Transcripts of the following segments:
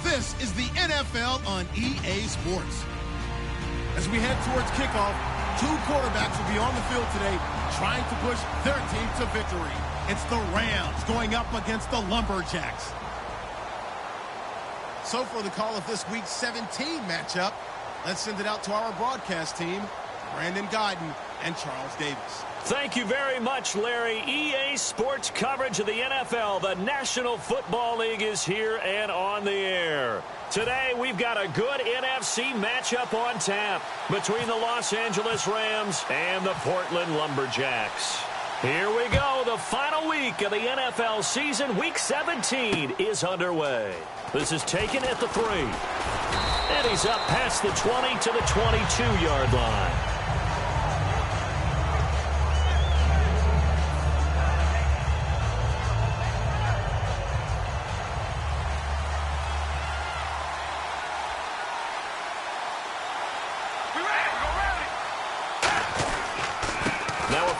This is the NFL on EA Sports. As we head towards kickoff, two quarterbacks will be on the field today trying to push their team to victory. It's the Rams going up against the Lumberjacks. So for the call of this week's 17 matchup, let's send it out to our broadcast team, Brandon Guyton and Charles Davis. Thank you very much, Larry. EA Sports coverage of the NFL. The National Football League is here and on the air. Today, we've got a good NFC matchup on tap between the Los Angeles Rams and the Portland Lumberjacks. Here we go. The final week of the NFL season. Week 17 is underway. This is taken at the 3. And he's up past the 20 to the 22-yard line.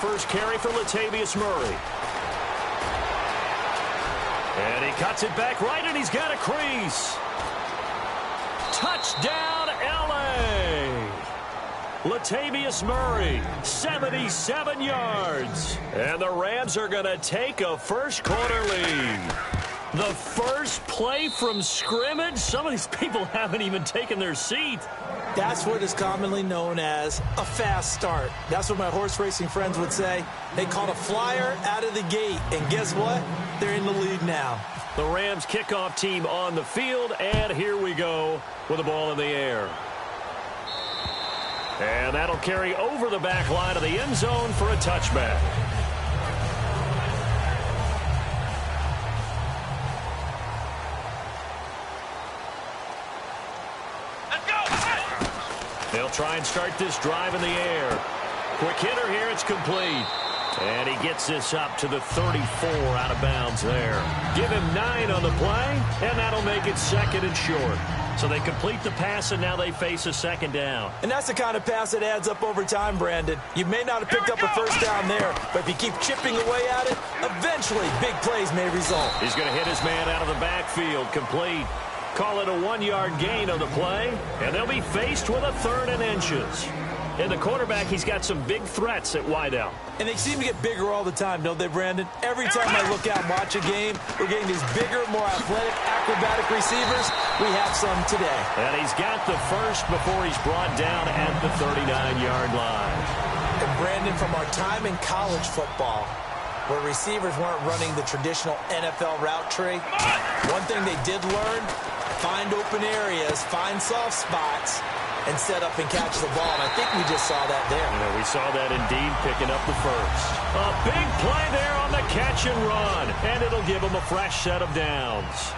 First carry for Latavius Murray. And he cuts it back right, and he's got a crease. Touchdown, L.A. Latavius Murray, 77 yards. And the Rams are going to take a first-quarter lead. The first play from scrimmage. Some of these people haven't even taken their seat. That's what is commonly known as a fast start. That's what my horse racing friends would say. They caught a flyer out of the gate, and guess what? They're in the lead now. The Rams kickoff team on the field, and here we go with the ball in the air. And that'll carry over the back line of the end zone for a touchback. They'll try and start this drive in the air. Quick hitter here, it's complete. And he gets this up to the 34 out of bounds there. Give him 9 on the play, and that'll make it second and short. So they complete the pass, and now they face a second down. And that's the kind of pass that adds up over time, Brandon. You may not have picked up a first down there, but if you keep chipping away at it, eventually big plays may result. He's going to hit his man out of the backfield, complete. Call it a 1-yard gain on the play, and they'll be faced with a 3rd and inches. And the quarterback, he's got some big threats at wideout. And they seem to get bigger all the time, don't they, Brandon? Every time I look out and watch a game, we're getting these bigger, more athletic, acrobatic receivers. We have some today. And he's got the first before he's brought down at the 39-yard line. And Brandon, from our time in college football, where receivers weren't running the traditional NFL route tree, one thing they did learn: find open areas, find soft spots, and set up and catch the ball. And I think we just saw that there. Yeah, we saw that indeed, picking up the first. A big play there on the catch and run, and it'll give them a fresh set of downs.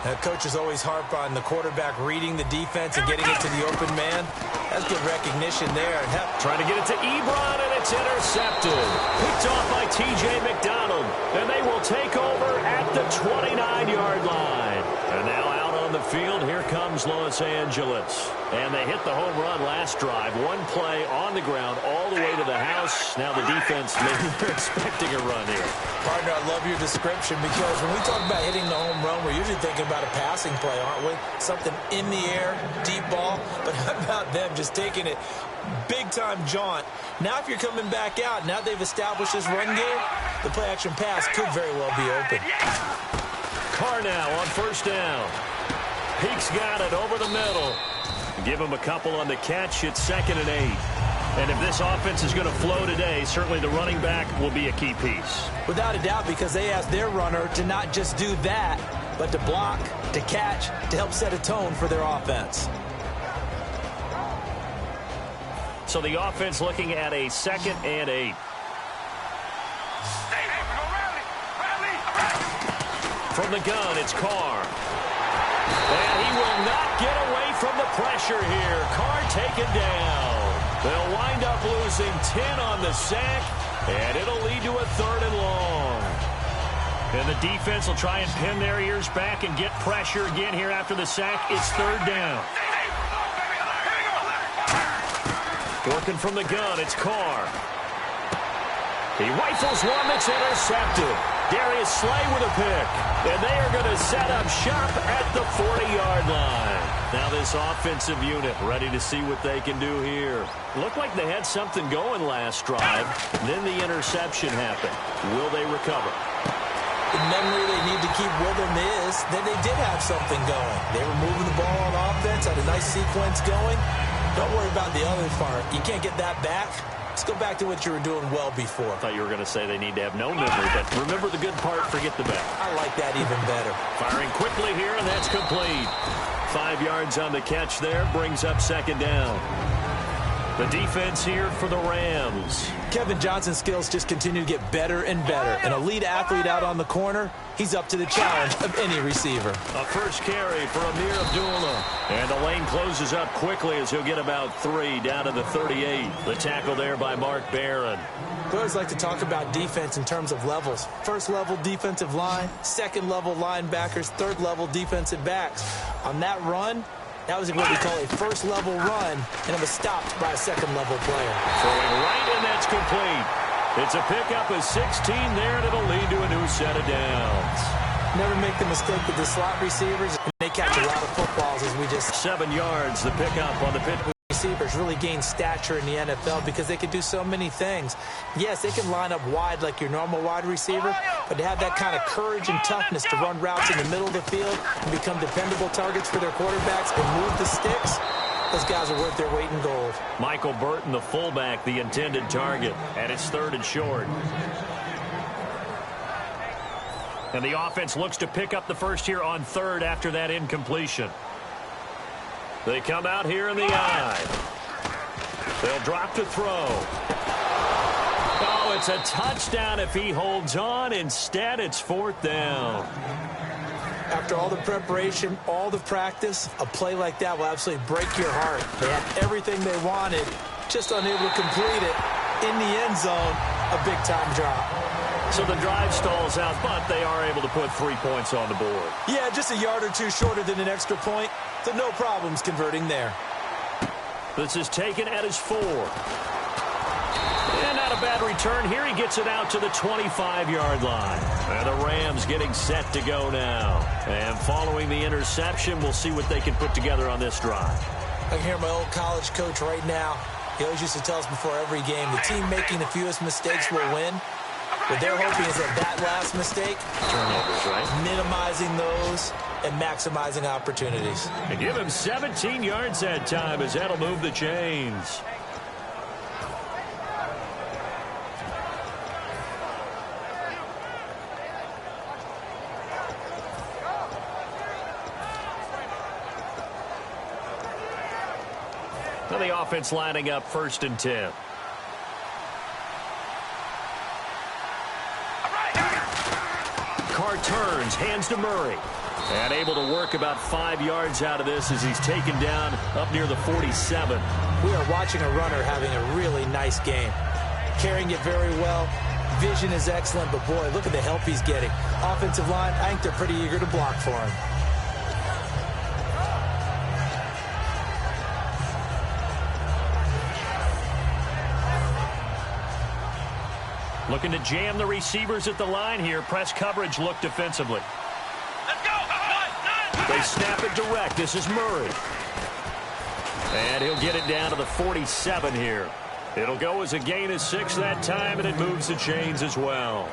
Now, coaches always harp on the quarterback reading the defense and getting it to the open man. That's good recognition there. Trying to get it to Ebron, and it's intercepted. Picked off by T.J. McDonald, and they will take over at the 29-yard line. And now out on the field, here comes Los Angeles. And they hit the home run last drive. One play on the ground all the way to the house. Now the defense, maybe they're expecting a run here. Partner, I love your description, because when we talk about hitting the home run, we're usually thinking about a passing play, aren't we? Something in the air, deep ball. But how about them just taking it big-time jaunt? Now if you're coming back out, now they've established this run game, the play-action pass could very well be open. Carr now on first down. Peak's got it over the middle. Give him a couple on the catch. It's 2nd and 8. And if this offense is going to flow today, certainly the running back will be a key piece. Without a doubt, because they asked their runner to not just do that, but to block, to catch, to help set a tone for their offense. So the offense looking at a 2nd and 8. From the gun, it's Carr. And he will not get away from the pressure here. Carr taken down. They'll wind up losing 10 on the sack, and it'll lead to a 3rd and long. And the defense will try and pin their ears back and get pressure again here after the sack. It's 3rd down. Working from the gun, it's Carr. He rifles one that's intercepted. Darius Slay with a pick. And they are going to set up shop at the 40-yard line. Now this offensive unit ready to see what they can do here. Looked like they had something going last drive. Then the interception happened. Will they recover? The memory they need to keep with them is that they did have something going. They were moving the ball on offense, had a nice sequence going. Don't worry about the other part. You can't get that back. Let's go back to what you were doing well before. I thought you were going to say they need to have no memory, but remember the good part, forget the bad. I like that even better. Firing quickly here, and that's complete. 5 yards on the catch there, brings up second down. The defense here for the Rams. Kevin Johnson's skills just continue to get better and better. An elite athlete out on the corner, he's up to the challenge of any receiver. A first carry for Amir Abdullah. And the lane closes up quickly as he'll get about 3 down to the 38. The tackle there by Mark Barron. We always like to talk about defense in terms of levels. First level defensive line, second level linebackers, third level defensive backs. On that run, that was what we call a first-level run, and it was stopped by a second-level player. Throwing right, and that's complete. It's a pickup of 16 there, and it'll lead to a new set of downs. Never make the mistake with the slot receivers. They catch a lot of footballs as we just... 7 yards, the pickup on the pitch. Receivers really gain stature in the NFL because they can do so many things. Yes, they can line up wide like your normal wide receiver, but to have that kind of courage and toughness to run routes in the middle of the field and become dependable targets for their quarterbacks and move the sticks, those guys are worth their weight in gold. Michael Burton, the fullback, the intended target, and it's 3rd and short. And the offense looks to pick up the first here on 3rd after that incompletion. They come out here in the eye. They'll drop to throw. Oh, it's a touchdown if he holds on. Instead, it's 4th down. After all the preparation, all the practice, a play like that will absolutely break your heart. They had everything they wanted, just unable to complete it. In the end zone, a big-time drop. So the drive stalls out, but they are able to put 3 points on the board. Yeah, just a yard or two shorter than an extra point, so no problems converting there. This is taken at his 4. And not a bad return here. He gets it out to the 25-yard line. And the Rams getting set to go now. And following the interception, we'll see what they can put together on this drive. I can hear my old college coach right now. He always used to tell us before every game, the team making the fewest mistakes will win. What they're hoping is that last mistake, turnovers, right? Minimizing those and maximizing opportunities. And give him 17 yards that time as that'll move the chains. Now the offense lining up 1st and 10. Carr turns, hands to Murray. And able to work about 5 yards out of this as he's taken down up near the 47. We are watching a runner having a really nice game. Carrying it very well. Vision is excellent, but boy, look at the help he's getting. Offensive line, I think they're pretty eager to block for him. Looking to jam the receivers at the line here. Press coverage look defensively. Let's go. They snap it direct. This is Murray. And he'll get it down to the 47 here. It'll go as a gain of 6 that time, and it moves the chains as well.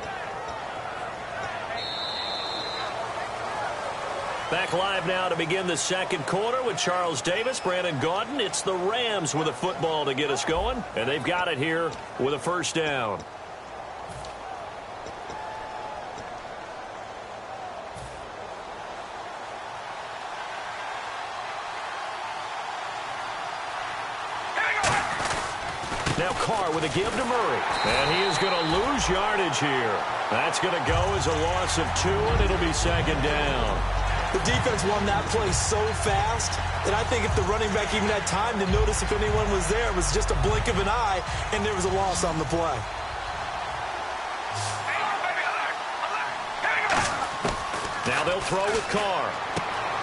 Back live now to begin the second quarter with Charles Davis, Brandon Gaudin. It's the Rams with a football to get us going, and they've got it here with a first down. Now Carr with a give to Murray. And he is going to lose yardage here. That's going to go as a loss of 2, and it'll be second down. The defense won that play so fast that I think if the running back even had time to notice if anyone was there, it was just a blink of an eye, and there was a loss on the play. Now they'll throw with Carr.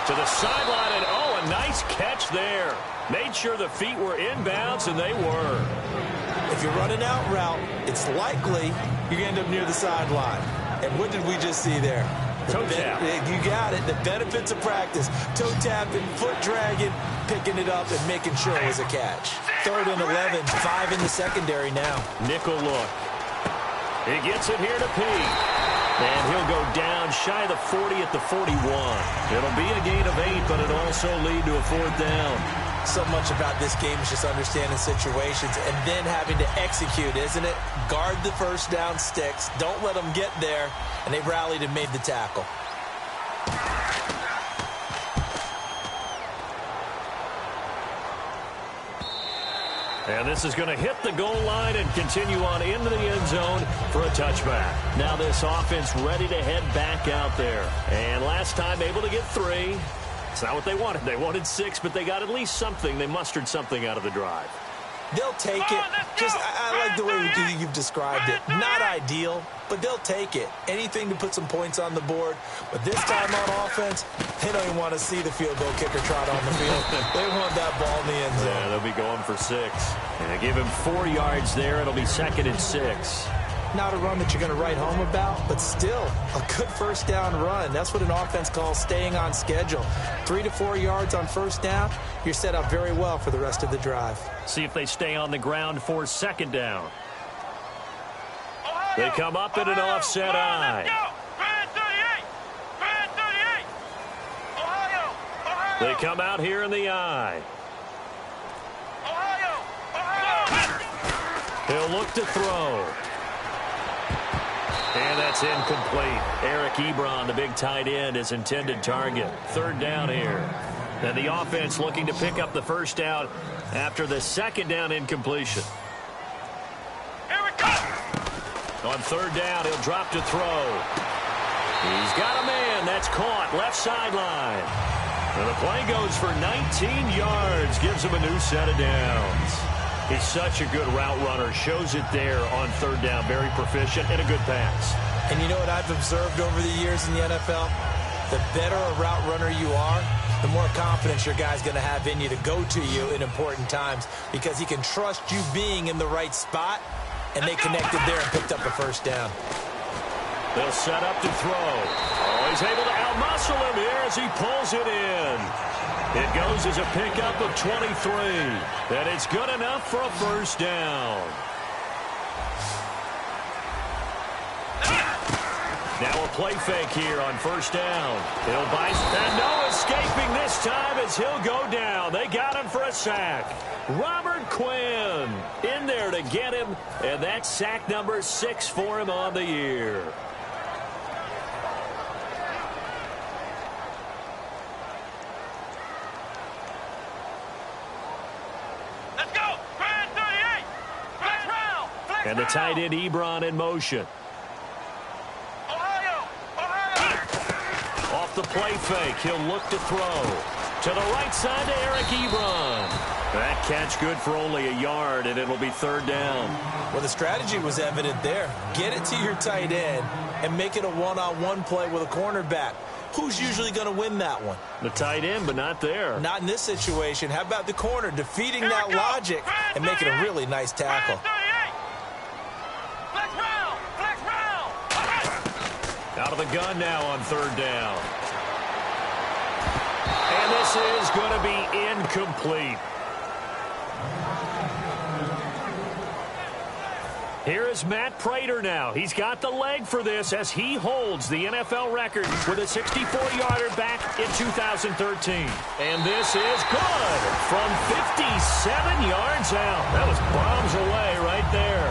To the sideline, and oh, a nice catch there. Made sure the feet were inbounds, and they were. If you're running out route, it's likely you're going to end up near the sideline. And what did we just see there? Toe tap. You got it. The benefits of practice. Toe tapping, foot dragging, picking it up, and making sure it was a catch. 3rd and 11, 5 in the secondary now. Nickel look. He gets it here to Pete. And he'll go down shy of the 40 at the 41. It'll be a gain of 8, but it'll also lead to a 4th down. So much about this game is just understanding situations and then having to execute, isn't it? Guard the first down sticks. Don't let them get there. And they rallied and made the tackle. And this is going to hit the goal line and continue on into the end zone for a touchback. Now this offense ready to head back out there. And last time able to get 3. It's not what they wanted. They wanted 6, but they got at least something. They mustered something out of the drive. They'll take it. I like the way you've described it. Not ideal, but they'll take it. Anything to put some points on the board. But this time on offense, they don't even want to see the field goal kicker trot on the field. They want that ball in the end zone. Yeah, they'll be going for 6. And they give him 4 yards there. It'll be 2nd and 6. Not a run that you're going to write home about, but still a good first down run. That's what an offense calls staying on schedule. 3 to 4 yards on first down, you're set up very well for the rest of the drive. See if they stay on the ground for 2nd down. They come up in an offset eye. They come out here in the eye. He'll look to throw. And that's incomplete. Eric Ebron, the big tight end, his intended target. 3rd down here. And the offense looking to pick up the first down after the 2nd down incompletion. On 3rd down, he'll drop to throw. He's got a man. That's caught. Left sideline. And the play goes for 19 yards. Gives him a new set of downs. He's such a good route runner. Shows it there on 3rd down. Very proficient and a good pass. And you know what I've observed over the years in the NFL? The better a route runner you are, the more confidence your guy's going to have in you to go to you in important times because he can trust you being in the right spot, and they connected there and picked up a first down. They'll set up to throw. Oh, he's able to outmuscle him here as he pulls it in. It goes as a pickup of 23. And it's good enough for a first down. Now a play fake here on first down. He'll bite, and no escaping this time as he'll go down. They got him for a sack. Robert Quinn in there to get him, and that's sack number 6 for him on the year. Let's go! 38! Flex round! Flex And the tight end Ebron in motion. Off the play fake, he'll look to throw. To the right side to Eric Ebron. That catch good for only a yard, and it'll be 3rd down. Well, the strategy was evident there. Get it to your tight end and make it a one-on-one play with a cornerback. Who's usually going to win that one? The tight end, but not there. Not in this situation. How about the corner defeating that logic and making a really nice tackle? Flex round! Flex round! Out of the gun now on 3rd down. And this is going to be incomplete. Here is Matt Prater now. He's got the leg for this as he holds the NFL record with a 64-yarder back in 2013. And this is good from 57 yards out. That was bombs away right there.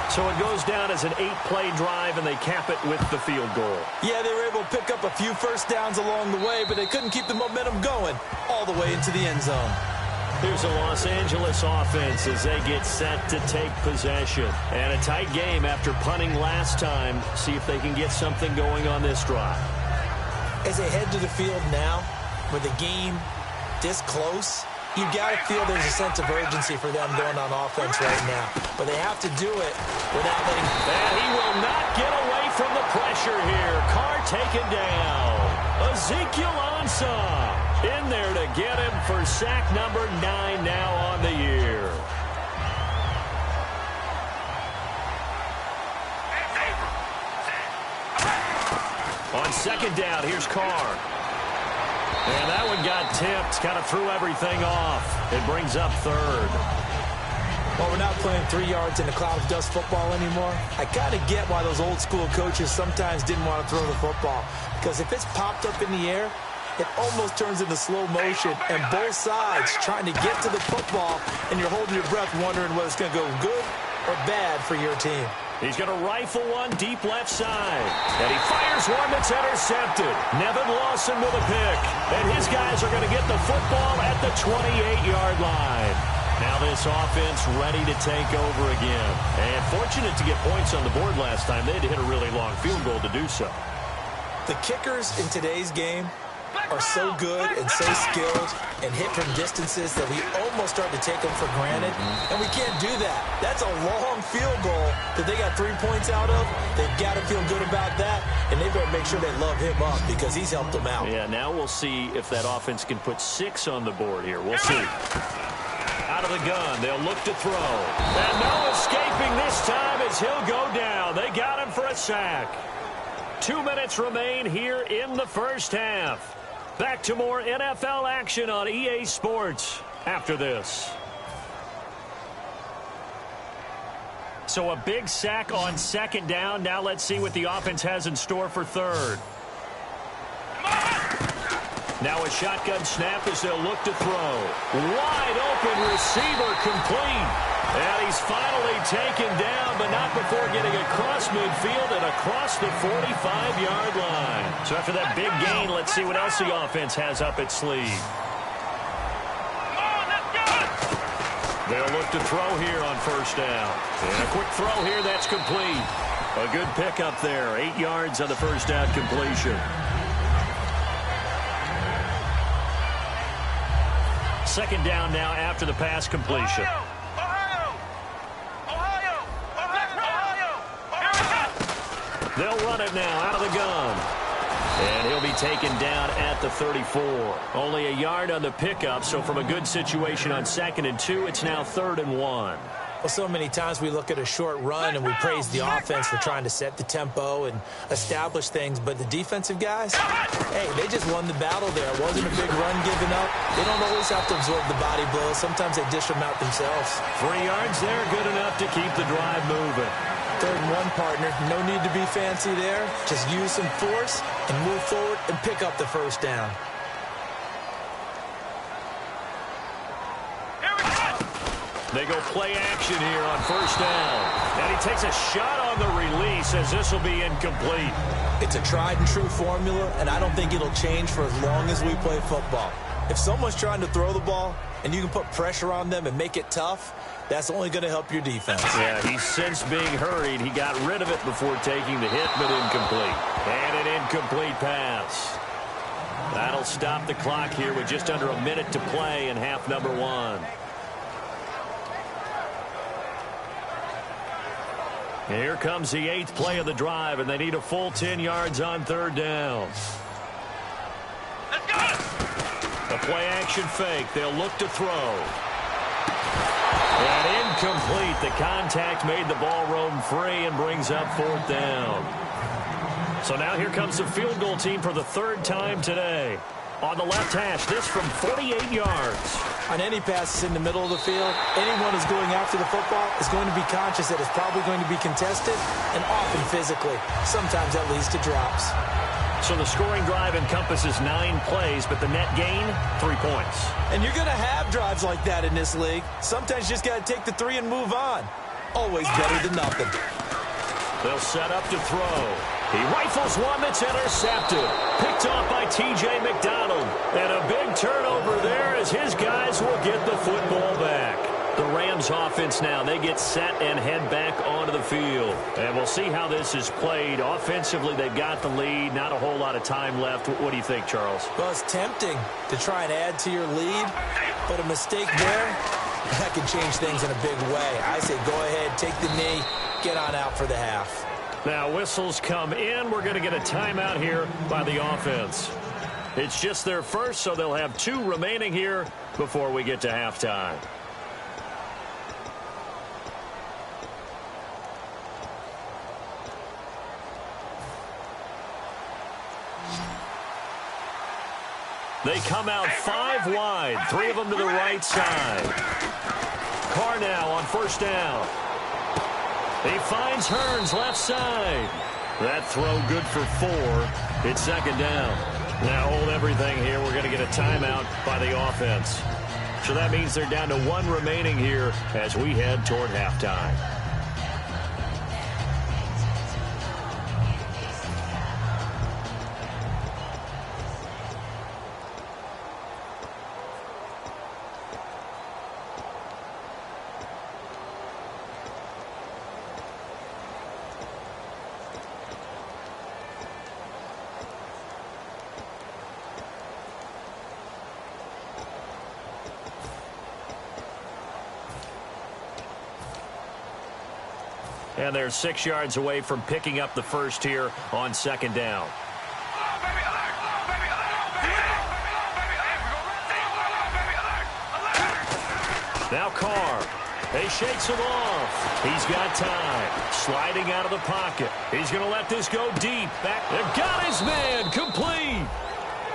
So it goes down as an 8-play drive, and they cap it with the field goal. Yeah, they were able to pick up a few first downs along the way, but they couldn't keep the momentum going all the way into the end zone. Here's a Los Angeles offense as they get set to take possession. And a tight game after punting last time. See if they can get something going on this drive. As they head to the field now, with the game this close, you got to feel there's a sense of urgency for them going on offense right now. But they have to do it without letting... And he will not get away from the pressure here. Carr taken down. Ezekiel Ansah in there to get him for sack number 9 now on the year. On second down, here's Carr. And that one got tipped, kind of threw everything off. It brings up third. Well, we're not playing 3 yards in a cloud of dust football anymore. I kind of get why those old school coaches sometimes didn't want to throw the football. Because if it's popped up in the air, it almost turns into slow motion. And both sides trying to get to the football, and you're holding your breath wondering whether it's going to go good or bad for your team. He's going to rifle one deep left side. And he fires one that's intercepted. Nevin Lawson with a pick. And his guys are going to get the football at the 28-yard line. Now this offense ready to take over again. And fortunate to get points on the board last time. They had to hit a really long field goal to do so. The kickers in today's game are so good and so skilled and hit from distances that we almost start to take them for granted. And we can't do that. That's a long field goal that they got 3 points out of. They've got to feel good about that, and they better make sure they love him up because he's helped them out. Yeah, now we'll see if that offense can put 6 on the board here. We'll see. Out of the gun, they'll look to throw. And no escaping this time as he'll go down. They got him for a sack. 2 minutes remain here in the first half. Back to more NFL action on EA Sports after this. So a big sack on second down. Now let's see what the offense has in store for third. Now a shotgun snap as they'll look to throw. Wide open receiver complete. And he's finally taken down, but not before getting across midfield and across the 45-yard line. So after that big gain, let's see what else the offense has up its sleeve. They'll look to throw here on first down. And a quick throw here, that's complete. A good pickup there. 8 yards on the first down completion. Second down now after the pass completion. They'll run it now out of the gun. And he'll be taken down at the 34. Only a yard on the pickup, so from a good situation on 2nd and 2, it's now 3rd and 1. Well, so many times we look at a short run and we praise the offense for trying to set the tempo and establish things, but the defensive guys, hey, they just won the battle there. It wasn't a big run given up. They don't always have to absorb the body blows. Sometimes they dish them out themselves. 3 yards there, good enough to keep the drive moving. 3rd and 1, partner. No need to be fancy there. Just use some force and move forward and pick up the first down. They go play action here on first down. And he takes a shot on the release as this will be incomplete. It's a tried and true formula, and I don't think it'll change for as long as we play football. If someone's trying to throw the ball and you can put pressure on them and make it tough, that's only going to help your defense. Yeah, he's since being hurried. He got rid of it before taking the hit, but incomplete. And an incomplete pass. That'll stop the clock here with just under a minute to play in half number 1. Here comes the 8th play of the drive, and they need a full 10 yards on 3rd down. Let's go! A play-action fake. They'll look to throw. And incomplete. The contact made the ball roam free and brings up 4th down. So now here comes the field goal team for the 3rd time today. On the left hash, this from 48 yards. On any passes in the middle of the field, anyone who's going after the football is going to be conscious that it's probably going to be contested and often physically. Sometimes that leads to drops. So the scoring drive encompasses 9 plays, but the net gain, 3 points. And you're going to have drives like that in this league. Sometimes you just got to take the 3 and move on. Always better than nothing. They'll set up to throw. He rifles one that's intercepted. Picked off by T.J. McDonald. And a big turnover there as his guys will get the football back. The Rams offense now, they get set and head back onto the field. And we'll see how this is played. Offensively, they've got the lead. Not a whole lot of time left. What do you think, Charles? Well, it's tempting to try and add to your lead, but a mistake there, that can change things in a big way. I say go ahead, take the knee, get on out for the half. Now whistles come in. We're going to get a timeout here by the offense. It's just their first, so they'll have 2 remaining here before we get to halftime. They come out 5 wide, 3 of them to the right side. Carr now on first down. He finds Hearns left side. That throw good for 4. It's second down. Now hold everything here. We're going to get a timeout by the offense. So that means they're down to 1 remaining here as we head toward halftime. And they're 6 yards away from picking up the first here on second down. Now Carr. He shakes him off. He's got time. Sliding out of the pocket. He's going to let this go deep. Back. They've got his man. Complete.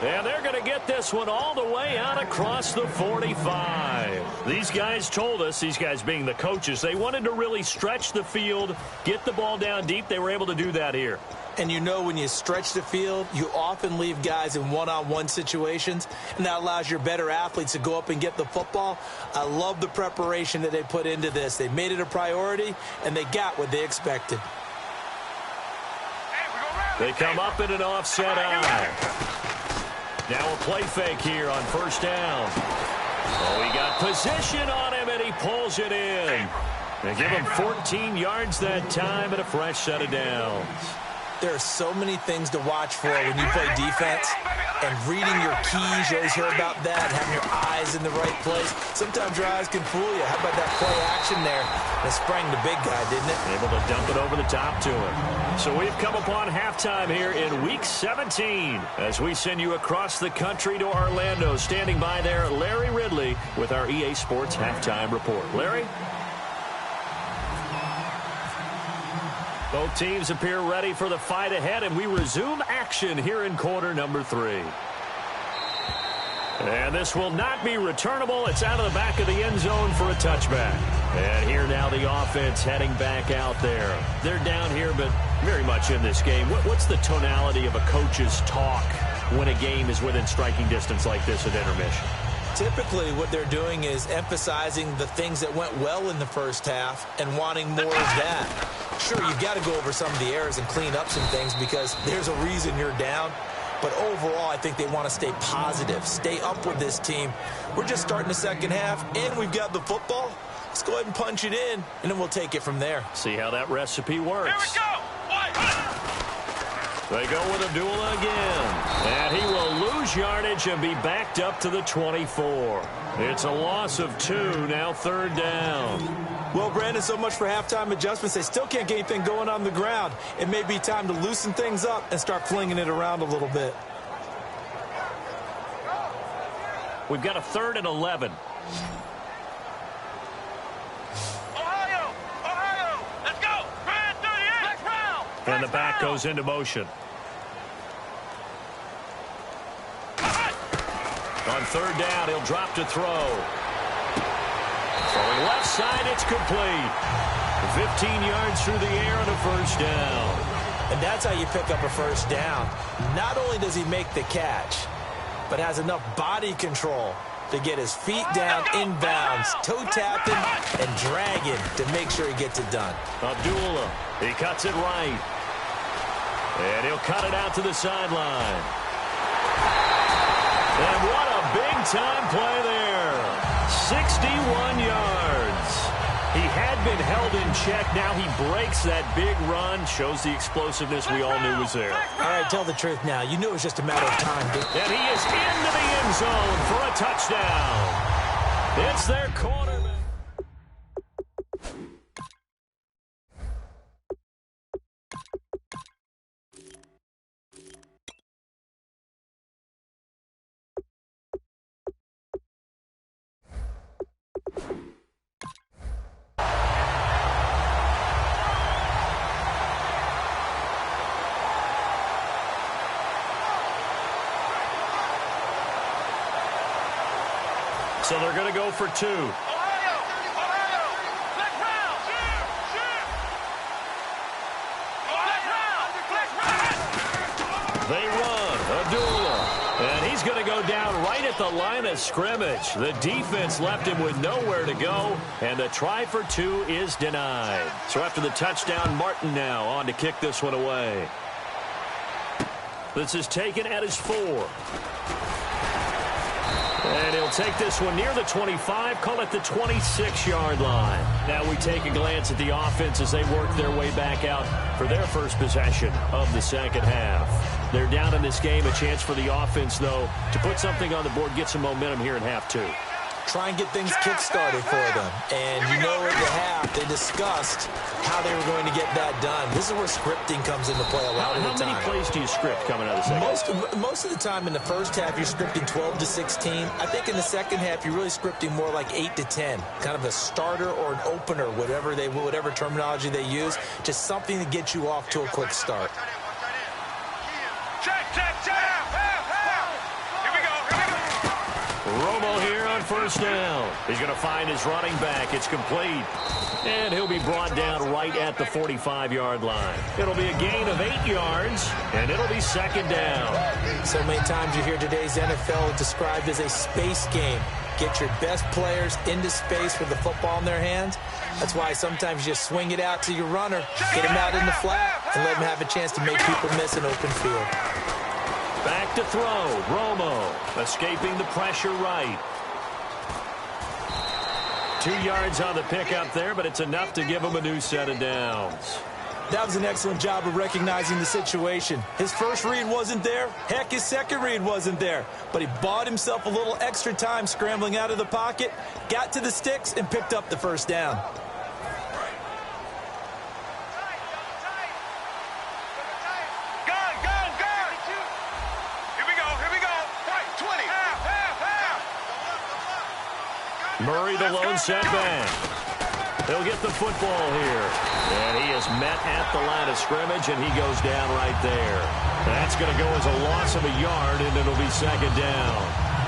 And they're going to get this one all the way out across the 45. These guys told us, these guys being the coaches, they wanted to really stretch the field, get the ball down deep. They were able to do that here. And you know when you stretch the field, you often leave guys in one-on-one situations, and that allows your better athletes to go up and get the football. I love the preparation that they put into this. They made it a priority, and they got what they expected. They come up in an offset eye. Now a play fake here on first down. Oh, he got position on him, and he pulls it in. They give him 14 yards that time and a fresh set of downs. There are so many things to watch for when you play defense. And reading your keys, you always hear about that, having your eyes in the right place. Sometimes your eyes can fool you. How about that play action there? That sprang the big guy, didn't it? Able to dump it over the top to him. So we've come upon halftime here in Week 17 as we send you across the country to Orlando. Standing by there, Larry Ridley with our EA Sports Halftime Report. Larry? Both teams appear ready for the fight ahead, and we resume action here in quarter number 3. And this will not be returnable. It's out of the back of the end zone for a touchback. And here now the offense heading back out there. They're down here, but very much in this game. What's the tonality of a coach's talk when a game is within striking distance like this at intermission? Typically, what they're doing is emphasizing the things that went well in the first half and wanting more of that. Sure, you've got to go over some of the errors and clean up some things because there's a reason you're down. But overall, I think they want to stay positive, stay up with this team. We're just starting the second half, and we've got the football. Let's go ahead and punch it in, and then we'll take it from there. See how that recipe works. Here we go. They go with Abdullah again. And he will lose yardage and be backed up to the 24. It's a loss of 2, now third down. Well, Brandon, so much for halftime adjustments. They still can't get anything going on the ground. It may be time to loosen things up and start flinging it around a little bit. We've got a 3rd and 11. Ohio, let's go. Brand 38. And the back goes into motion. On third down, he'll drop to throw. Throwing left side, it's complete. 15 yards through the air and a first down. And that's how you pick up a first down. Not only does he make the catch, but has enough body control to get his feet down inbounds, toe tapping and dragging to make sure he gets it done. Abdullah, he cuts it right. And he'll cut it out to the sideline. And what a big-time play there. 61 yards. He had been held in check. Now he breaks that big run. Shows the explosiveness we all knew was there. All right, tell the truth now. You knew it was just a matter of time. And he is into the end zone for a touchdown. It's their quarterback. So they're going to go for 2. They run. Abdullah. And he's going to go down right at the line of scrimmage. The defense left him with nowhere to go, and the try for 2 is denied. So after the touchdown, Martin now on to kick this one away. This is taken at his 4. And he'll take this one near the 25, call it the 26-yard line. Now we take a glance at the offense as they work their way back out for their first possession of the second half. They're down in this game. A chance for the offense, though, to put something on the board, get some momentum here in half 2. Try and get things kick-started for them. And you know at the half, they discussed how they were going to get that done. This is where scripting comes into play a lot of the time. How many plays do you script coming out of the second half? Most of the time in the first half, you're scripting 12 to 16. I think in the second half, you're really scripting more like 8 to 10. Kind of a starter or an opener, whatever terminology they use. Just something to get you off to a quick start. Check. Here we go. Romo here on first down. He's going to find his running back. It's complete. And he'll be brought down right at the 45-yard line. It'll be a gain of 8 yards, and it'll be second down. So many times you hear today's NFL described as a space game. Get your best players into space with the football in their hands. That's why sometimes you just swing it out to your runner, get him out in the flat, and let him have a chance to make people miss an open field. Back to throw. Romo escaping the pressure right. 2 yards on the pickup there, but it's enough to give him a new set of downs. That was an excellent job of recognizing the situation. His first read wasn't there. Heck, his second read wasn't there. But he bought himself a little extra time scrambling out of the pocket, got to the sticks, and picked up the first down. Murray, the lone setback. He'll get the football here. And he is met at the line of scrimmage, and he goes down right there. That's going to go as a loss of a yard, and it'll be second down.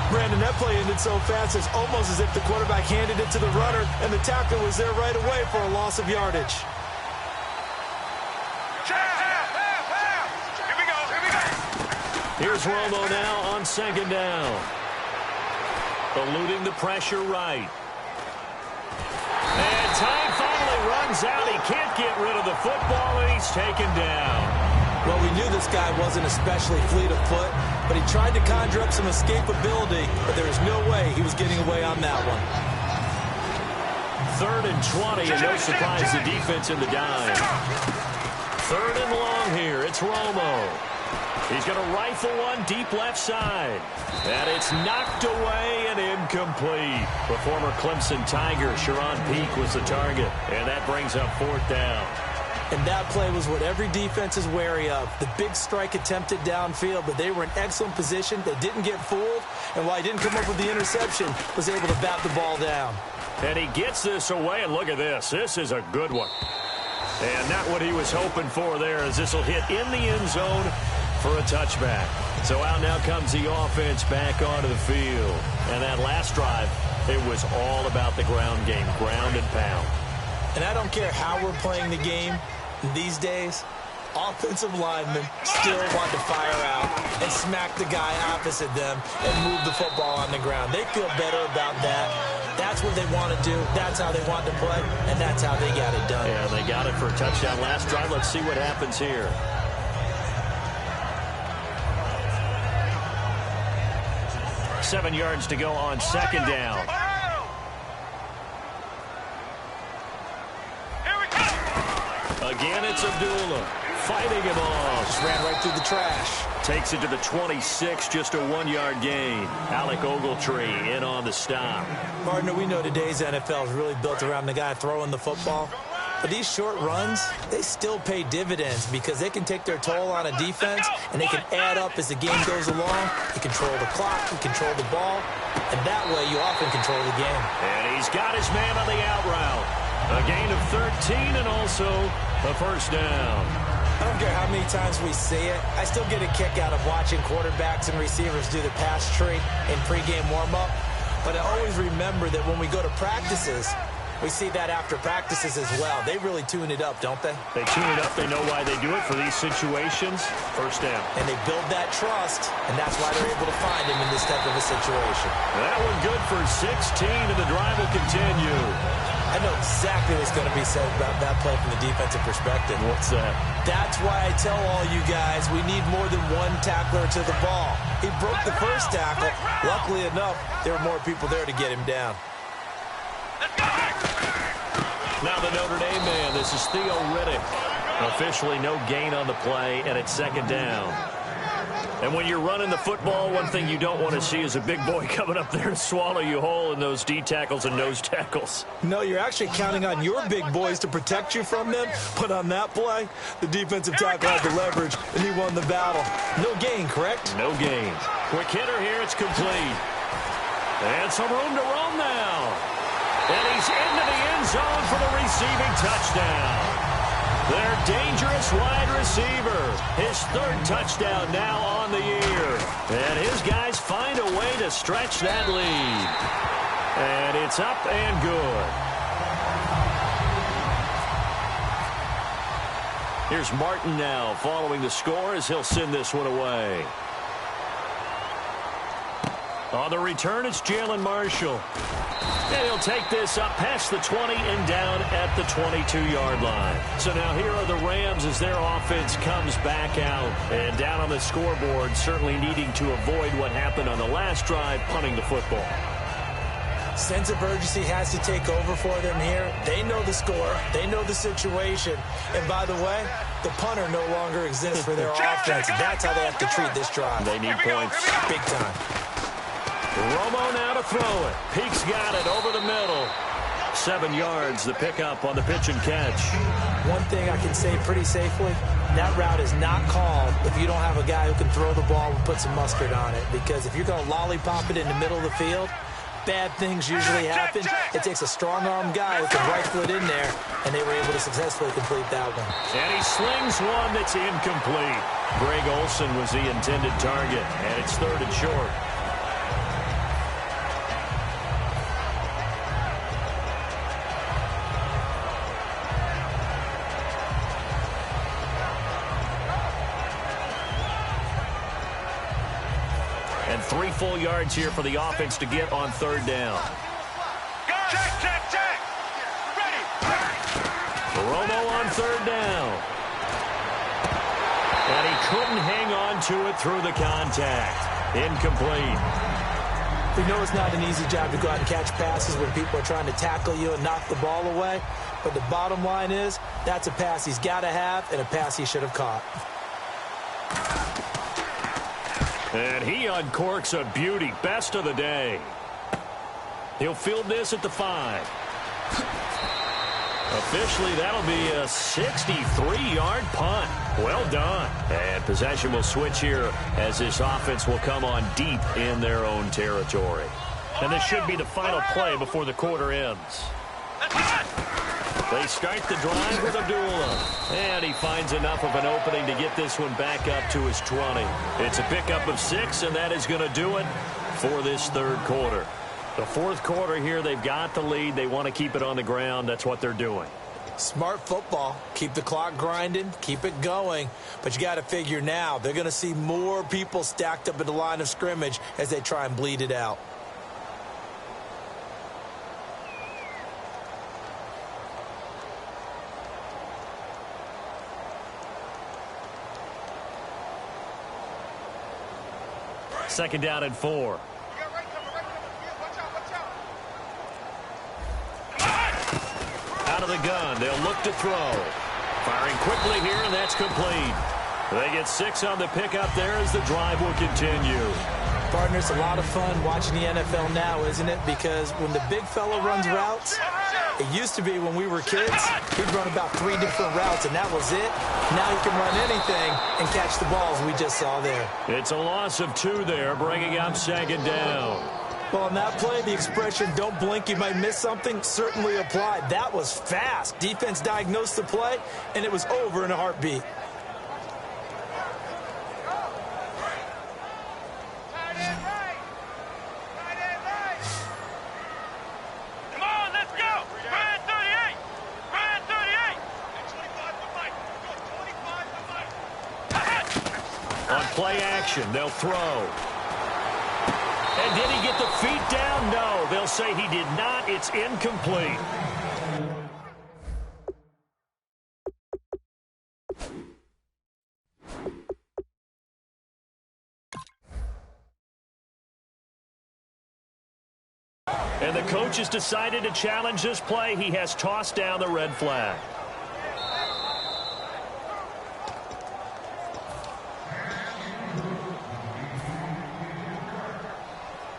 Brandon, that play ended so fast, it's almost as if the quarterback handed it to the runner, and the tackle was there right away for a loss of yardage. Here we go. Here's Romo now on second down. Eluding the pressure right. And time finally runs out. He can't get rid of the football, and he's taken down. Well, we knew this guy wasn't especially fleet of foot, but he tried to conjure up some escapability, but there was no way he was getting away on that one. 3rd and 20, and no surprise, the defense in the dime. 3rd and long here. It's Romo. He's going to rifle one deep left side. And it's knocked away and incomplete. The former Clemson Tiger, Sharon Peak, was the target. And that brings up 4th down. And that play was what every defense is wary of. The big strike attempted downfield, but they were in excellent position. They didn't get fooled. And while he didn't come up with the interception, was able to bat the ball down. And he gets this away, and look at this. This is a good one. And not what he was hoping for there, as this will hit in the end zone for a touchback. So out now comes the offense back onto the field. And that last drive, it was all about the ground game, ground and pound. And I don't care how we're playing the game these days, offensive linemen still want to fire out and smack the guy opposite them and move the football on the ground. They feel better about that. That's what they want to do. That's how they want to play, and that's how they got it done. Yeah, they got it for a touchdown last drive. Let's see what happens here. Seven yards to go on second down. Again, it's Abdullah fighting him off. Just ran right through the trash. Takes it to the 26, just a 1-yard gain. Alec Ogletree in on the stop. Partner, we know today's NFL is really built around the guy throwing the football. But these short runs, they still pay dividends because they can take their toll on a defense and they can add up as the game goes along. You control the clock, you control the ball, and that way you often control the game. And he's got his man on the out route. A gain of 13 and also a first down. I don't care how many times we see it. I still get a kick out of watching quarterbacks and receivers do the pass tree in pregame warm-up. But I always always remember that when we go to practices, we see that after practices as well. They really tune it up, don't they? They tune it up. They know why they do it for these situations. First down. And they build that trust, and that's why they're able to find him in this type of a situation. That one good for 16, and the drive will continue. I know exactly what's going to be said about that play from the defensive perspective. What's that? That's why I tell all you guys we need more than one tackler to the ball. He broke the first tackle. Luckily enough, there were more people there to get him down. Now the Notre Dame man, this is Theo Riddick. Officially no gain on the play, and it's second down. And when you're running the football, one thing you don't want to see is a big boy coming up there to swallow you whole in those D tackles and nose tackles. No, you're actually counting on your big boys to protect you from them. But on that play, the defensive tackle had the leverage, and he won the battle. No gain, correct? No gain. Quick hitter here, it's complete. And some room to roam now. And he's into the end zone for the receiving touchdown. Their dangerous wide receiver. His third touchdown now on the year. And his guys find a way to stretch that lead. And it's up and good. Here's Martin now following the score as he'll send this one away. On the return, it's Jalen Marshall. And he'll take this up past the 20 and down at the 22-yard line. So now here are the Rams as their offense comes back out. And down on the scoreboard, certainly needing to avoid what happened on the last drive, punting the football. Sense of urgency has to take over for them here. They know the score. They know the situation. And by the way, the punter no longer exists for their offense. That's how they have to treat this drive. They need points. Big time. Romo now to throw it. Peaks got it over the middle. 7 yards, the pickup on the pitch and catch. One thing I can say pretty safely, that route is not called if you don't have a guy who can throw the ball and put some mustard on it. Because if you're going to lollipop it in the middle of the field, bad things usually happen. It takes a strong-arm guy who can rifle it in there, and they were able to successfully complete that one. And he slings one that's incomplete. Greg Olsen was the intended target, and it's third and short. And 3 full yards here for the offense to get on third down. Check. Romo on third down. And he couldn't hang on to it through the contact. Incomplete. We know it's not an easy job to go out and catch passes when people are trying to tackle you and knock the ball away. But the bottom line is, that's a pass he's got to have and a pass he should have caught. And he uncorks a beauty. Best of the day. He'll field this at the 5. Officially, that'll be a 63-yard punt. Well done. And possession will switch here as this offense will come on deep in their own territory. And this should be the final play before the quarter ends. They start the drive with Abdullah. And he finds enough of an opening to get this one back up to his 20. It's a pickup of 6, and that is going to do it for this third quarter. The fourth quarter here, they've got the lead. They want to keep it on the ground. That's what they're doing. Smart football. Keep the clock grinding. Keep it going. But you got to figure now, they're going to see more people stacked up at the line of scrimmage as they try and bleed it out. Second down and 4. Out of the gun, they'll look to throw. Firing quickly here, and that's complete. They get 6 on the pickup there as the drive will continue. Partner, it's a lot of fun watching the NFL now, isn't it? Because when the big fella runs routes, it used to be when we were kids, he'd run about 3 different routes, and that was it. Now he can run anything and catch the balls we just saw there. It's a loss of 2 there, bringing up second down. Well, on that play, the expression, don't blink, you might miss something, certainly applied. That was fast. Defense diagnosed the play, and it was over in a heartbeat. Play action. They'll throw. And did he get the feet down? No. They'll say he did not. It's incomplete. And the coach has decided to challenge this play. He has tossed down the red flag.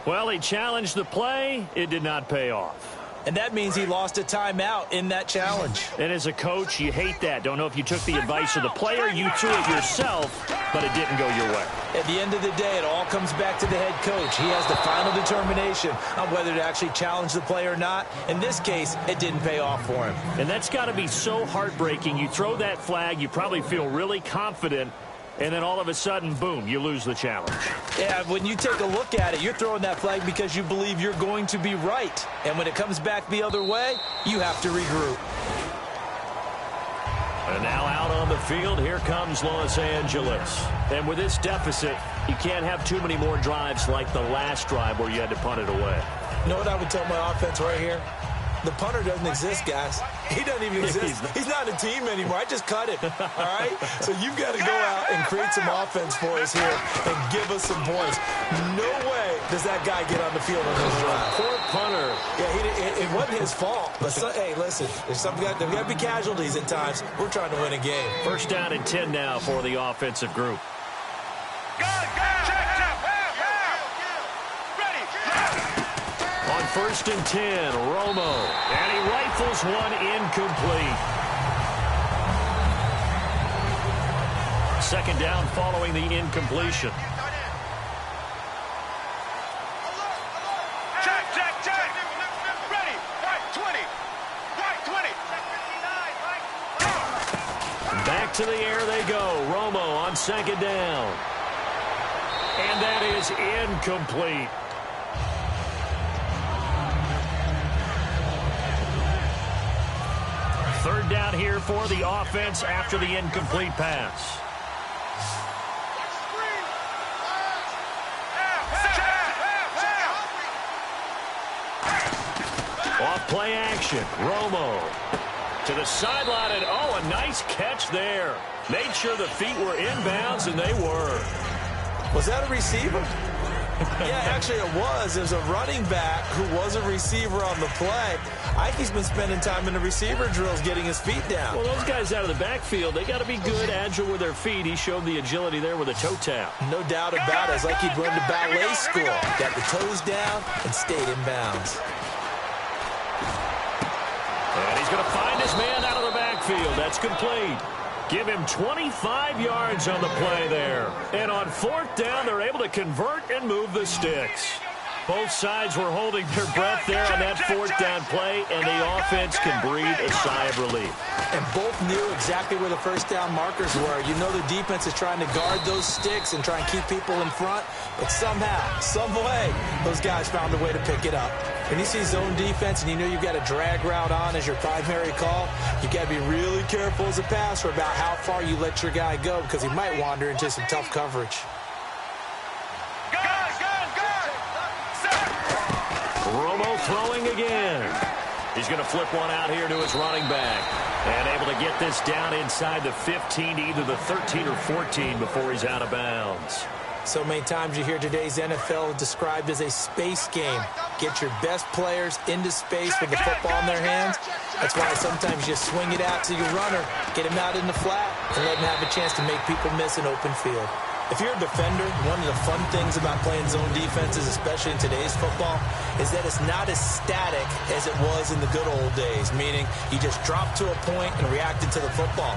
Well, he challenged the play. It did not pay off. And that means he lost a timeout in that challenge. And as a coach, you hate that. Don't know if you took the advice of the player, you threw it yourself, but it didn't go your way. At the end of the day, it all comes back to the head coach. He has the final determination on whether to actually challenge the play or not. In this case, it didn't pay off for him. And that's got to be so heartbreaking. You throw that flag, you probably feel really confident, and then all of a sudden, boom, you lose the challenge. Yeah, when you take a look at it, you're throwing that flag because you believe you're going to be right. And when it comes back the other way, you have to regroup. And now out on the field, here comes Los Angeles. And with this deficit, you can't have too many more drives like the last drive where you had to punt it away. You know what I would tell my offense right here? The punter doesn't exist, guys. He doesn't even exist. He's not a team anymore. I just cut him, all right? So you've got to go out and create some offense for us here and give us some points. No way does that guy get on the field on this drive. Poor punter. Yeah, it wasn't his fault. But hey, listen, there's got to be casualties at times. We're trying to win a game. First down and 10 now for the offensive group. On first and 10, Romo. And he rifles one incomplete. Second down following the incompletion. Check. Ready. Right 20. Right 20. Back to the air they go. Romo on second down. And that is incomplete. Third down here for the offense after the incomplete pass. Off play action. Romo to the sideline, and oh, a nice catch there. Made sure the feet were inbounds, and they were. Was that a receiver? Yeah, actually it was. There's a running back who was a receiver on the play. Ike's been spending time in the receiver drills getting his feet down. Well, those guys out of the backfield, they got to be good, agile with their feet. He showed the agility there with a toe tap. No doubt about it. It's like he'd run to ballet school. Got the toes down and stayed in bounds. And he's going to find his man out of the backfield. That's complete. Give him 25 yards on the play there. And on fourth down, they're able to convert and move the sticks. Both sides were holding their breath there on that fourth down play, and the offense can breathe a sigh of relief. And both knew exactly where the first down markers were. You know the defense is trying to guard those sticks and try and keep people in front, but somehow, some way, those guys found a way to pick it up. When you see zone defense and you know you've got a drag route on as your primary call, you've got to be really careful as a passer about how far you let your guy go because he might wander into some tough coverage. Romo throwing again. He's going to flip one out here to his running back. And able to get this down inside the 15 to either the 13 or 14 before he's out of bounds. So many times you hear today's NFL described as a space game. Get your best players into space with the football in their hands. That's why sometimes you swing it out to your runner, get him out in the flat, and let him have a chance to make people miss an open field. If you're a defender, one of the fun things about playing zone defenses, especially in today's football, is that it's not as static as it was in the good old days, meaning you just drop to a point and reacted to the football.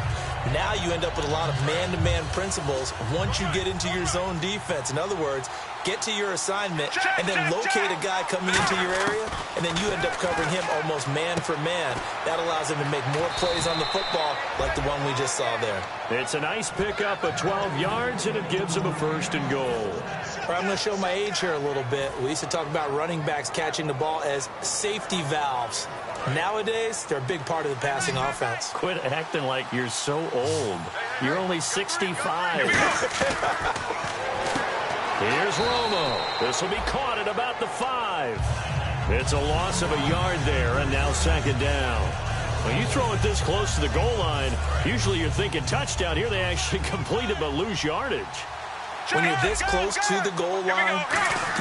Now you end up with a lot of man-to-man principles once you get into your zone defense. In other words, get to your assignment and then locate a guy coming into your area, and then you end up covering him almost man for man. That allows him to make more plays on the football like the one we just saw there. It's a nice pickup of 12 yards, and it gives him a first and goal. All right, I'm going to show my age here a little bit. We used to talk about running backs catching the ball as safety valves. Nowadays, they're a big part of the passing offense. Quit acting like you're so old. You're only 65. Here's Romo. This will be caught at about the 5. It's a loss of a yard there, and now second down. When you throw it this close to the goal line, usually you're thinking touchdown. Here they actually complete it but lose yardage. When you're this close to the goal line,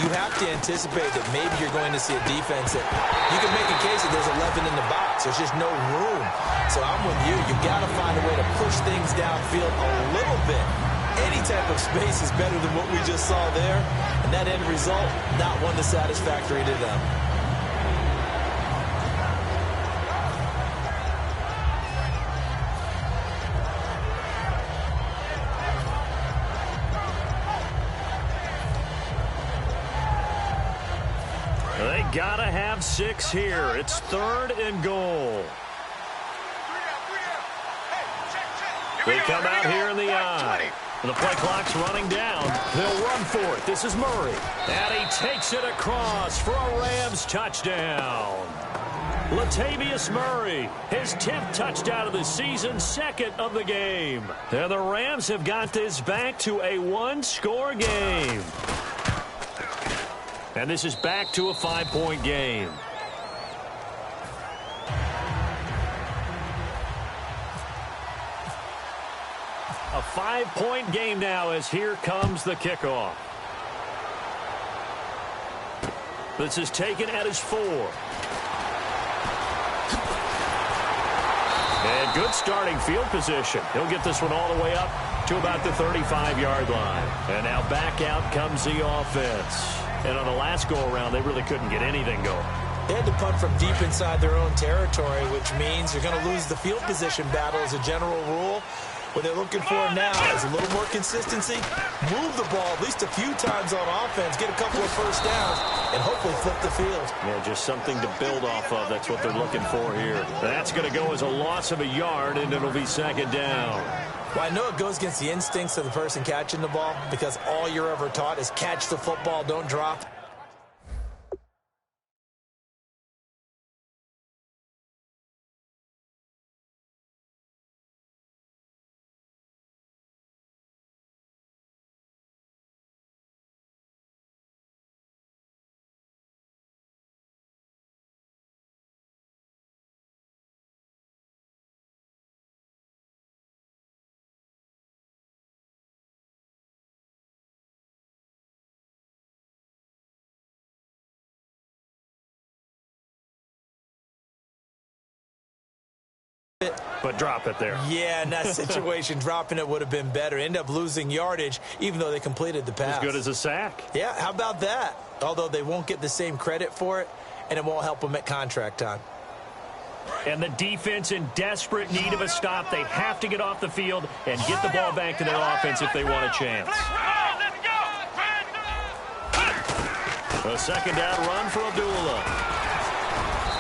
you have to anticipate that maybe you're going to see a defense that you can make a case that there's 11 in the box. There's just no room. So I'm with you. You've got to find a way to push things downfield a little bit. Any type of space is better than what we just saw there. And that end result, not one that's satisfactory to them. They gotta have 6 here. It's 3rd and goal. They come out here in the I. The play clock's running down. They'll run for it. This is Murray. And he takes it across for a Rams touchdown. Latavius Murray, his 10th touchdown of the season, 2nd of the game. And the Rams have got this back to a 1-score game. And this is back to a 5-point game. A 5-point game now as here comes the kickoff. This is taken at his 4. And good starting field position. He'll get this one all the way up to about the 35-yard line. And now back out comes the offense. And on the last go-around, they really couldn't get anything going. They had to punt from deep inside their own territory, which means you're going to lose the field position battle as a general rule. What they're looking for now is a little more consistency, move the ball at least a few times on offense, get a couple of first downs, and hopefully flip the field. Yeah, just something to build off of. That's what they're looking for here. That's going to go as a loss of a yard, and it'll be second down. Well, I know it goes against the instincts of the person catching the ball because all you're ever taught is catch the football, don't drop. But drop it there. Yeah, in that situation, dropping it would have been better. End up losing yardage, even though they completed the pass. As good as a sack. Yeah, how about that? Although they won't get the same credit for it, and it won't help them at contract time. And the defense in desperate need of a stop. They have to get off the field and get the ball back to their offense if they want a chance. A second down run for Abdullah.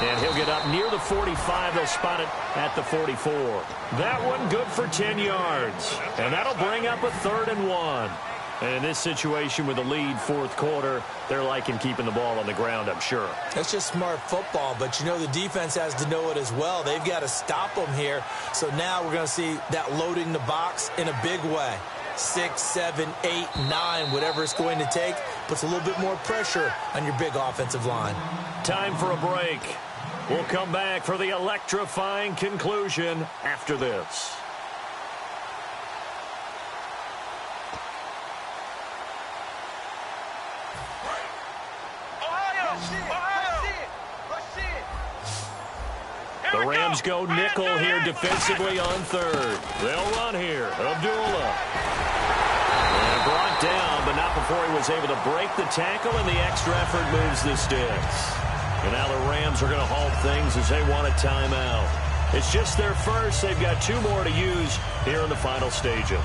And he'll get up near the 45. They'll spot it at the 44. That one good for 10 yards. And that'll bring up a 3rd and 1. And in this situation with the lead, 4th quarter, they're liking keeping the ball on the ground, I'm sure. That's just smart football, but you know the defense has to know it as well. They've got to stop them here. So now we're going to see that loading the box in a big way. 6, 7, 8, 9, whatever it's going to take, puts a little bit more pressure on your big offensive line. Time for a break. We'll come back for the electrifying conclusion after this. The Rams go nickel here defensively on 3rd. They'll run here. Abdullah. And brought down, but not before he was able to break the tackle, and the extra effort moves the sticks. And now the Rams are going to halt things as they want a timeout. It's just their first. They've got 2 more to use here in the final stages.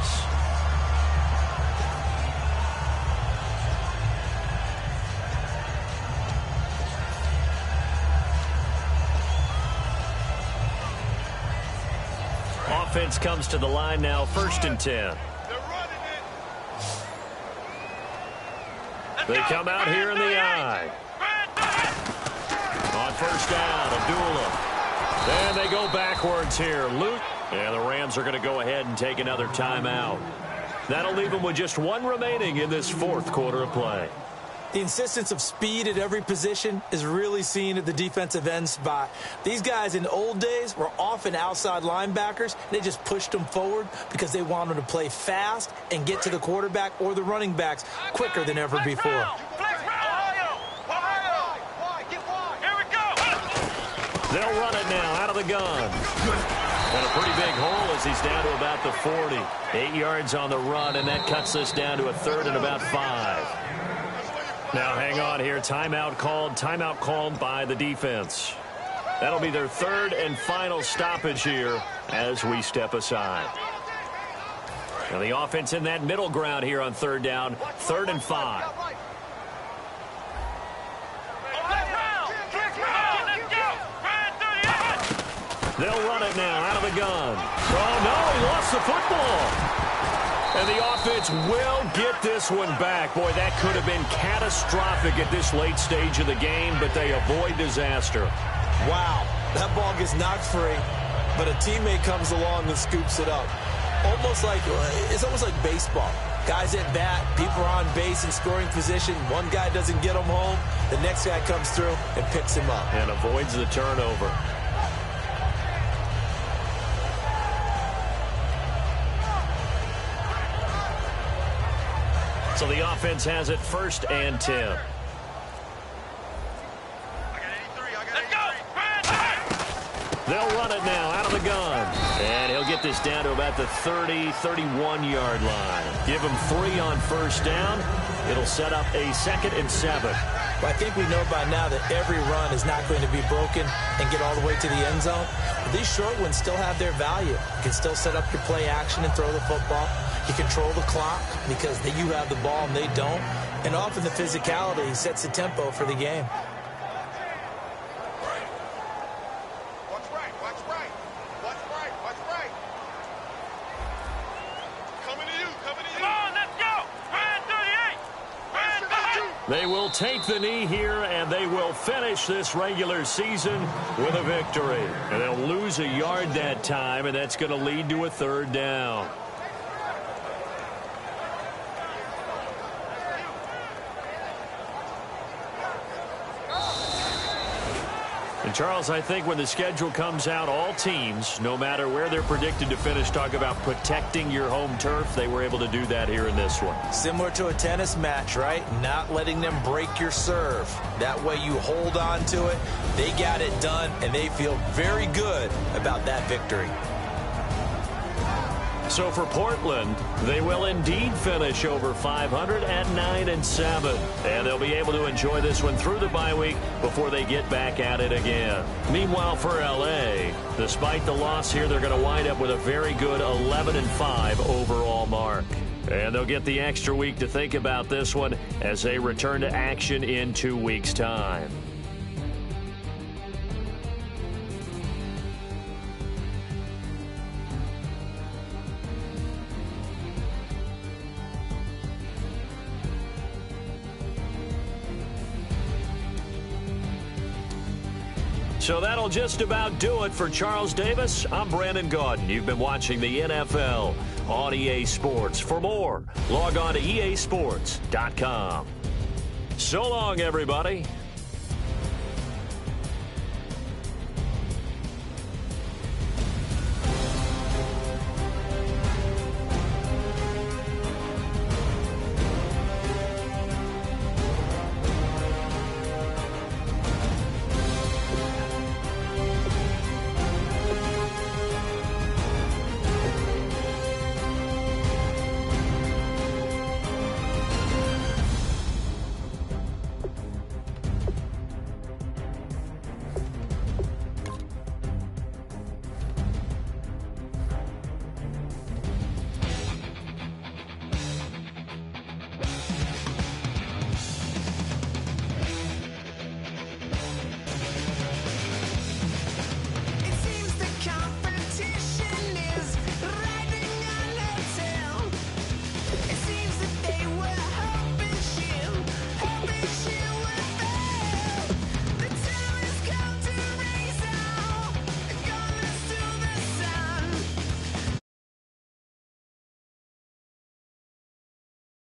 Offense comes to the line now, 1st and 10. They come out here in the I. On 1st down, Abdullah. And they go backwards here. And the Rams are going to go ahead and take another timeout. That'll leave them with just one remaining in this fourth quarter of play. The insistence of speed at every position is really seen at the defensive end spot. These guys in the old days were often outside linebackers. They just pushed them forward because they wanted to play fast and get to the quarterback or the running backs quicker than ever before. They'll run it now out of the gun. And a pretty big hole as he's down to about the 40. 8 yards on the run, and that cuts this down to a third and about 5. Now hang on here. Timeout called by the defense. That'll be their third and final stoppage here as we step aside. Now the offense in that middle ground here on third down, 3rd and 5. They'll run it now out of the gun. Oh, no, he lost the football. And the offense will get this one back. Boy, that could have been catastrophic at this late stage of the game, but they avoid disaster. Wow, that ball gets knocked free, but a teammate comes along and scoops it up. It's almost like baseball. Guys at bat, people are on base in scoring position. One guy doesn't get them home. The next guy comes through and picks him up. And avoids the turnover. So the offense has it 1st and 10. They'll run it now out of the gun. And he'll get this down to about the 30, 31-yard line. Give him 3 on 1st down. It'll set up a 2nd and 7. Well, I think we know by now that every run is not going to be broken and get all the way to the end zone. But these short ones still have their value. You can still set up your play action and throw the football. You control the clock because you have the ball and they don't. And often the physicality sets the tempo for the game. Watch right. Coming to you. Come on, let's go. Brand 38. They will take the knee here, and they will finish this regular season with a victory. And they'll lose a yard that time, and that's going to lead to a 3rd down. And Charles, I think when the schedule comes out, all teams, no matter where they're predicted to finish, talk about protecting your home turf. They were able to do that here in this one. Similar to a tennis match, right? Not letting them break your serve. That way you hold on to it. They got it done, and they feel very good about that victory. So for Portland, they will indeed finish over 500 at 9-7. And they'll be able to enjoy this one through the bye week before they get back at it again. Meanwhile, for L.A., despite the loss here, they're going to wind up with a very good 11-5 overall mark. And they'll get the extra week to think about this one as they return to action in 2 weeks' time. So that'll just about do it for Charles Davis. I'm Brandon Gaudin. You've been watching the NFL on EA Sports. For more, log on to easports.com. So long, everybody.